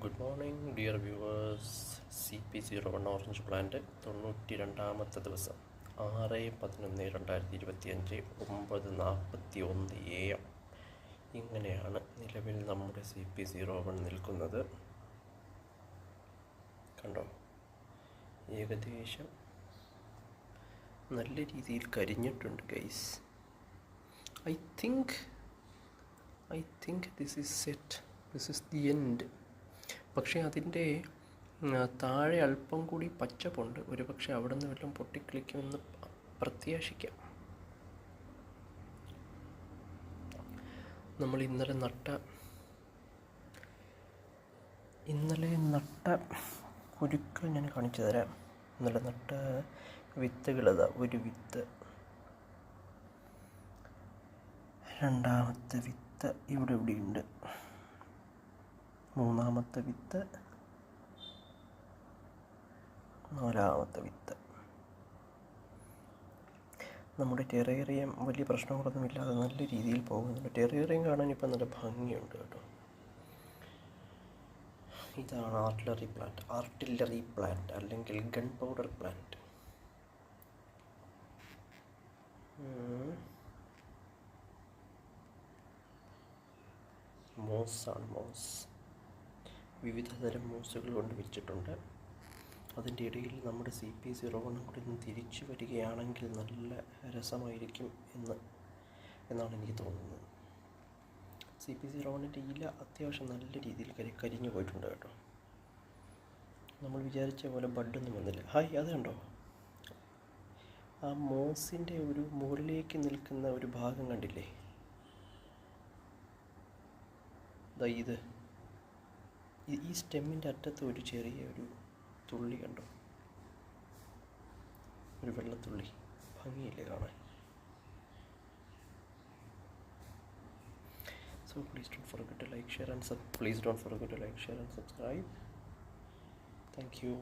Good morning dear viewers. CP01 orange plant 92ാമത്തെ ദിവസം 6/11/2025 9:41 AM. ഇങ്ങനെയാണ് നിലവിൽ നമ്മുടെ CP01 നിൽക്കുന്നത്. കണ്ടോ, ഏകദേശം നല്ല രീതിയിൽ കരിഞ്ഞിട്ടുണ്ട് guys. I think this is set, this is the end. പക്ഷേ അതിൻ്റെ താഴെ അല്പം കൂടി പച്ചപ്പുണ്ട്. ഒരു പക്ഷേ അവിടെ നിന്ന് വല്ലതും പൊട്ടിക്കിളിക്കുമെന്ന് പ്രത്യാശിക്കാം. നമ്മൾ ഇന്നലെ നട്ട കുരുക്കൾ ഞാൻ കാണിച്ചു തരാം. ഇന്നലെ നട്ട വിത്തുകളതാ. ഒരു വിത്ത്, രണ്ടാമത്തെ വിത്ത് ഇവിടെയുണ്ട്, മൂന്നാമത്തെ വിത്ത്, നാലാമത്തെ വിത്ത്. നമ്മുടെ ടെറേറിയം വലിയ പ്രശ്നങ്ങളൊന്നുമില്ലാതെ നല്ല രീതിയിൽ പോകുന്നുണ്ട്. ടെറേറിയം കാണാൻ ഇപ്പം നല്ല ഭംഗിയുണ്ട് കേട്ടോ. ഇതാണ് ആർട്ടില്ലറി പ്ലാന്റ് അല്ലെങ്കിൽ ഗൺ പൗഡർ പ്ലാന്റ്. മോസ് വിവിധ തരം മോസുകൾ കൊണ്ട് വെച്ചിട്ടുണ്ട്. അതിൻ്റെ ഇടയിൽ നമ്മുടെ CP01 കൂടി നിന്ന് തിരിച്ചു വരികയാണെങ്കിൽ നല്ല രസമായിരിക്കും എന്നാണ് എനിക്ക് തോന്നുന്നത്. CP01ൻ്റെ ഇല അത്യാവശ്യം നല്ല രീതിയിൽ കരിഞ്ഞു പോയിട്ടുണ്ട് കേട്ടോ. നമ്മൾ വിചാരിച്ച പോലെ ബഡൊന്നും വന്നില്ല. ഹായ്, അത് കണ്ടോ, ആ മോസിൻ്റെ ഒരു മുകളിലേക്ക് നിൽക്കുന്ന ഒരു ഭാഗം കണ്ടില്ലേ? ഇത് ഈ സ്റ്റെമ്മിൻ്റെ അറ്റത്ത് ഒരു ചെറിയ ഒരു തുള്ളി കണ്ടോ, ഒരു വെള്ളത്തുള്ളി. ഭംഗിയില്ലേ കാണാൻ? So please don't forget to like, share and subscribe. Thank you.